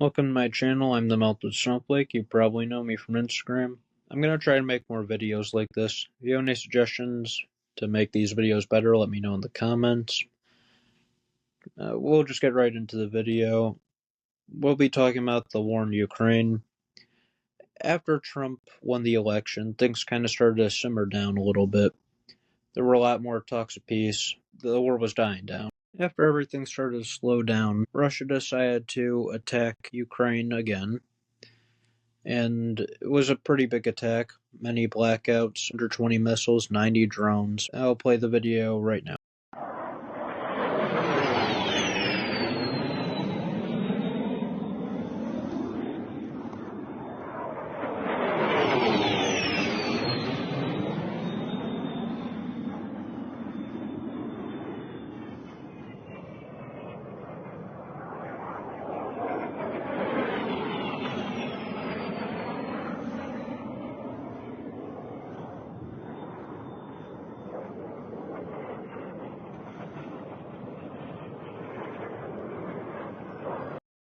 Welcome to my channel. I'm the Melted Snowflake. You probably know me from Instagram. I'm going to try to make more videos like this. If you have any suggestions to make these videos better, let me know in the comments. We'll just get right into the video. We'll be talking about the war in Ukraine. After Trump won the election, things kind of started to simmer down a little bit. There were a lot more talks of peace. The war was dying down. After everything started to slow down, Russia decided to attack Ukraine again. And it was a pretty big attack. Many blackouts, 120 missiles, 90 drones. I'll play the video right now.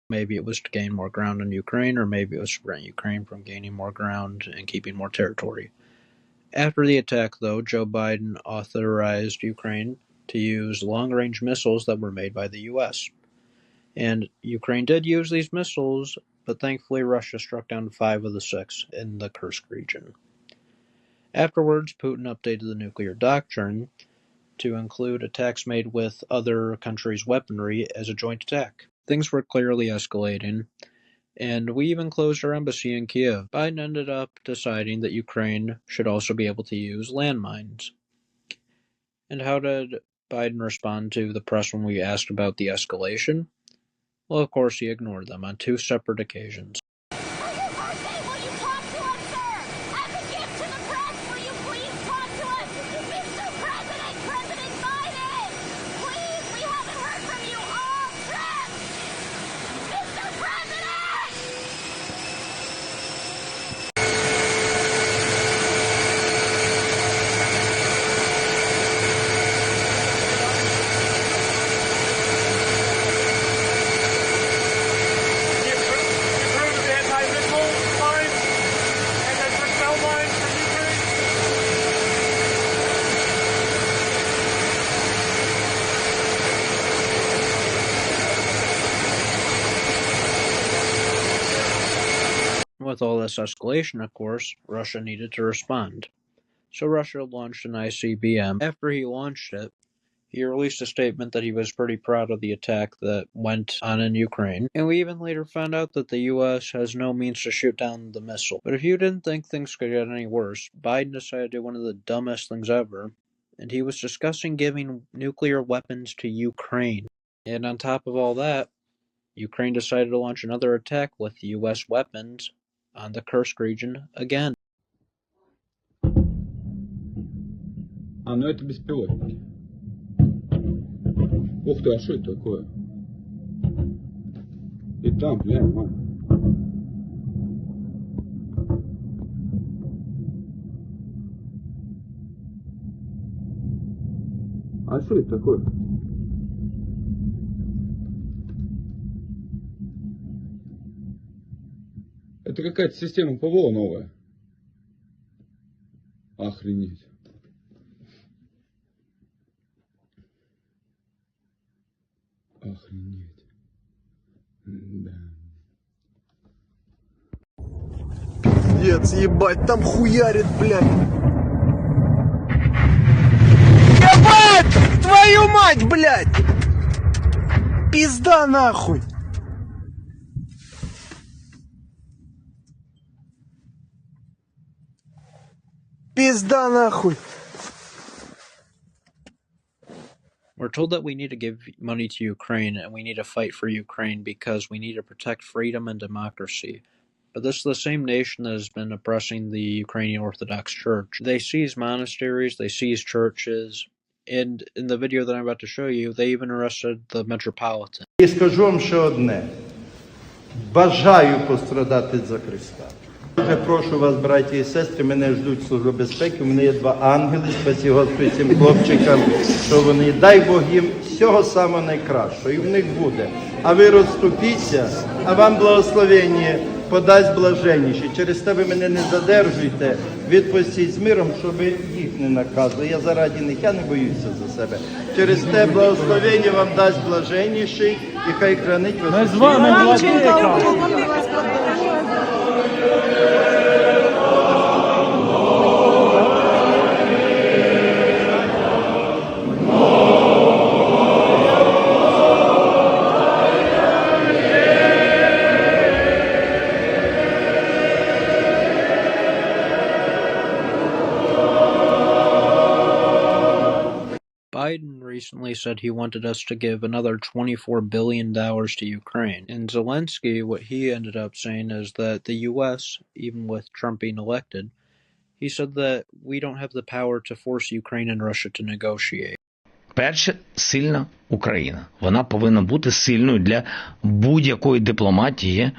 Maybe it was to gain more ground in Ukraine, or maybe it was to prevent Ukraine from gaining more ground and keeping more territory. After the attack, though, Joe Biden authorized Ukraine to use long-range missiles that were made by the U.S. And Ukraine did use these missiles, but thankfully Russia struck down 5 of the 6 in the Kursk region. Afterwards, Putin updated the nuclear doctrine to include attacks made with other countries' weaponry as a joint attack. Things were clearly escalating, and we even closed our embassy in Kiev. Biden ended up deciding that Ukraine should also be able to use landmines. And how did Biden respond to the press when we asked about the escalation? Well, of course, he ignored them on 2 separate occasions. With all this escalation, of course, Russia needed to respond. So Russia launched an ICBM. After he launched it, he released a statement that he was pretty proud of the attack that went on in Ukraine. And we even later found out that the US has no means to shoot down the missile. But if you didn't think things could get any worse, Biden decided to do one of the dumbest things ever, and he was discussing giving nuclear weapons to Ukraine. And on top of all that, Ukraine decided to launch another attack with US weapons on the Kursk region again. А, ну это беспилотники. Ух ты, а что это такое? И там, глянь, мам. А что это такое? Это какая-то система ПВО новая. Охренеть. Охренеть. Да. Пиздец, ебать, там хуярит, блядь. Ебать! Твою мать, блядь! Пизда нахуй! Пизда нахуй! We're told that we need to give money to Ukraine and we need to fight for Ukraine because we need to protect freedom and democracy. But this is the same nation that has been oppressing the Ukrainian Orthodox Church. They seize monasteries, they seize churches, and in the video that I'm about to show you, they even arrested the Metropolitan. І скажу вам ще одне. Бажаю пострадати за Христа. Дуже прошу вас, браті і сестри, мене ждуть Служби безпеки, у мене є 2 ангели, спасі Господь цим хлопчикам, що вони, дай Бог їм всього самого найкращого, і в них буде. А ви розступіться а вам благословення подасть блаженніші. Через те ви мене не задержуйте, відпустіть з миром, щоб їх не наказували. Я заради них, я не боюся за себе. Через те благословення вам дасть блаженніший, і хай хранить вас. Ми з вами, владика! Biden recently said he wanted us to give another $24 billion to Ukraine. And Zelensky, what he ended up saying is that the U.S., even with Trump being elected, he said that we don't have the power to force Ukraine and Russia to negotiate. Перше, сильна Україна. Вона повинна бути сильною для будь-якої дипломатії.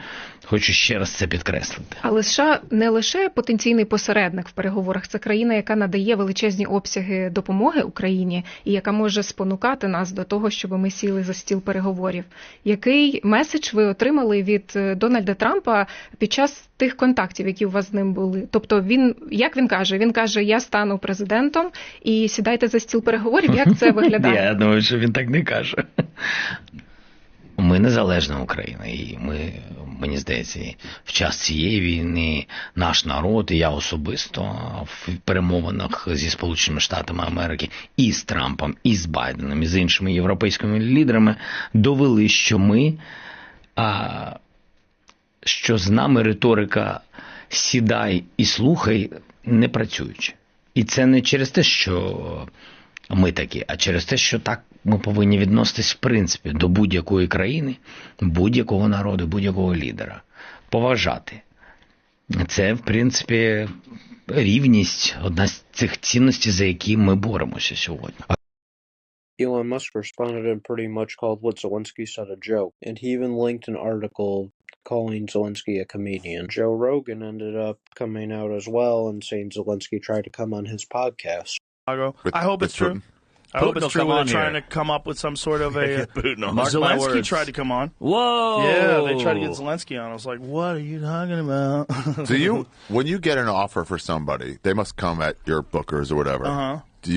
Хочу ще раз це підкреслити. Але США не лише потенційний посередник в переговорах, це країна, яка надає величезні обсяги допомоги Україні і яка може спонукати нас до того, щоб ми сіли за стіл переговорів. Який меседж ви отримали від Дональда Трампа під час тих контактів, які у вас з ним були? Тобто як він каже? Він каже, я стану президентом і сідайте за стіл переговорів. Як це виглядає? Я думаю, що він так не каже. Ми незалежна Україна, і мені здається, в час цієї війни наш народ, і я особисто в перемовинах зі Сполученими Штатами Америки і з Трампом, і з Байденом, і з іншими європейськими лідерами довели, що з нами риторика «сідай і слухай» не працюючи. І це не через те, що ми такі, а через те, що так ми повинні відноситись в принципі до будь-якої країни, будь-якого народу, будь-якого лідера. Поважати. Це, в принципі, рівність, одна з цих цінностей, за які ми боремося сьогодні. Elon Musk responded and pretty much called what Zelensky said a joke, and he even linked an article calling Zelensky a comedian. Joe Rogan ended up coming out as well and saying Zelensky tried to come on his podcast. I hope it's true. I hope it's true. They're trying to come up with some sort of a... Zelensky tried to come on. Whoa! Yeah, they tried to get Zelensky on. I was like, what are you talking about? When you get an offer for somebody, they must come at your bookers or whatever. Do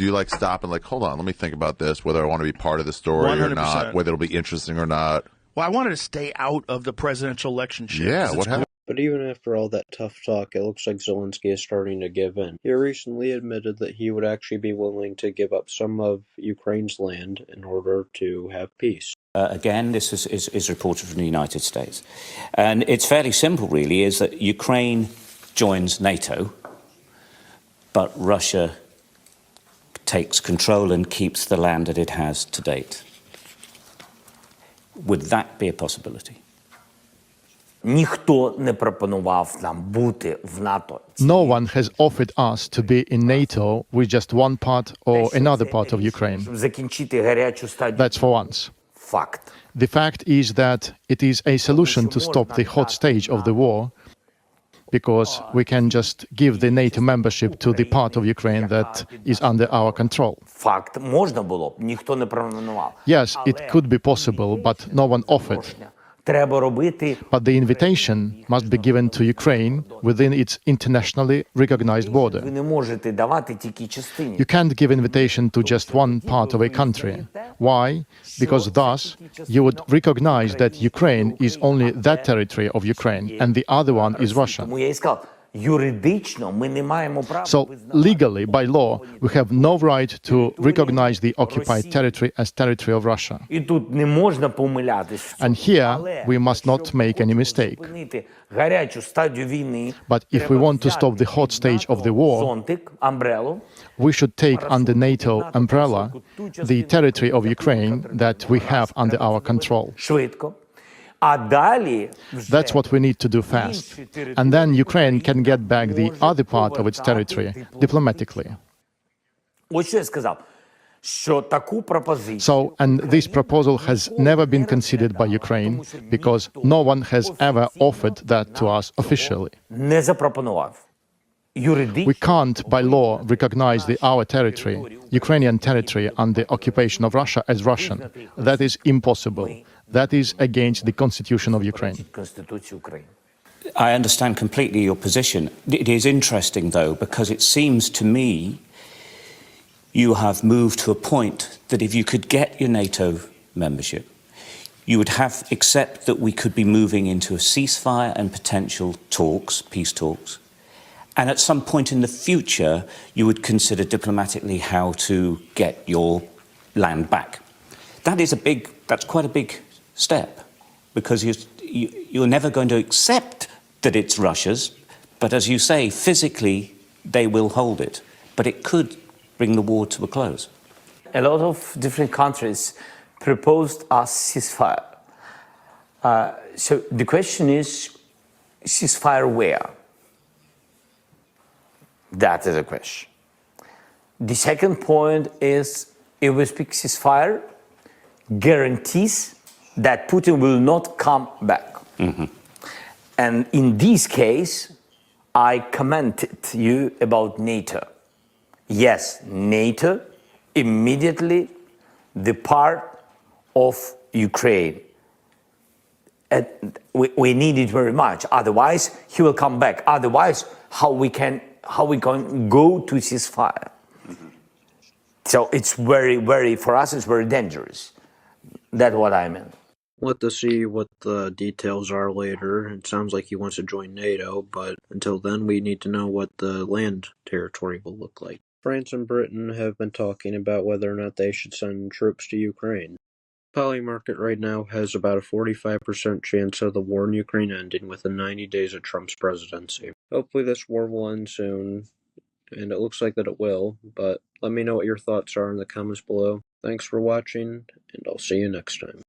you like stop and like, hold on, let me think about this, whether I want to be part of the story 100%. Or not, whether it'll be interesting or not? Well, I wanted to stay out of the presidential election shit. Yeah, what happened? But even after all that tough talk, it looks like Zelensky is starting to give in. He recently admitted that he would actually be willing to give up some of Ukraine's land in order to have peace. Again, this is reported from the United States. And it's fairly simple, really, is that Ukraine joins NATO, but Russia takes control and keeps the land that it has to date. Would that be a possibility? Ніхто не пропонував нам бути в НАТО. No one has offered us to be in NATO with just one part or another part of Ukraine. Закінчити гарячу стадію. That's for once. Факт. The fact is that it is a solution to stop the hot stage of the war, because we can just give the NATO membership to the part of Ukraine that is under our control. Факт. Можна було б, ніхто не пропонував. Yes, it could be possible, but no one offered. Треба робити. But the invitation must be given to Ukraine within its internationally recognized border. Ви не можете давати тільки частині. You can't give invitation to just one part of a country. Why? Because thus you would recognize that Ukraine is only that territory of Ukraine and the other one is Russia. Тому я і сказав, юридично ми не маємо права. So legally, by law, we have no right to recognize the occupied territory as territory of Russia. І тут не можна помилятись. And here we must not make any mistake. Зупинити гарячу стадію війни. But if we want to stop the hot stage of the war, зонтик, umbrella, we should take under NATO umbrella the territory of Ukraine that we have under our control. швидко. А далі That's what we need to do fast. And then Ukraine can get back the other part of its territory diplomatically. Ось що я сказав, що таку пропозицію So, and this proposal has never been considered by Ukraine because no one has ever offered that to us officially. не запропонував. We Юридично can't, by law, recognize our territory, Ukrainian territory, under occupation of Russia as Russian. That is impossible. That is against the constitution of Ukraine. I understand completely your position. It is interesting, though, because it seems to me you have moved to a point that if you could get your NATO membership, you would have accept that we could be moving into a ceasefire and potential talks, peace talks, and at some point in the future, you would consider diplomatically how to get your land back. That's quite a big step, because you're never going to accept that it's Russia's, but as you say, physically, they will hold it. But it could bring the war to a close. A lot of different countries proposed a ceasefire. So the question is, ceasefire where? That is the question. The second point is, if we speak ceasefire, guarantees that Putin will not come back. Mm-hmm. And in this case, I commented you about NATO. Yes, NATO immediately the part of Ukraine. And we need it very much. Otherwise, he will come back. Otherwise, how we can go to ceasefire? Mm-hmm. So it's for us, it's very dangerous. That's what I meant. We'll have to see what the details are later. It sounds like he wants to join NATO, but until then we need to know what the land territory will look like. France and Britain have been talking about whether or not they should send troops to Ukraine. Poly market right now has about a 45% chance of the war in Ukraine ending within 90 days of Trump's presidency. Hopefully this war will end soon, and it looks like that it will, but let me know what your thoughts are in the comments below. Thanks for watching, and I'll see you next time.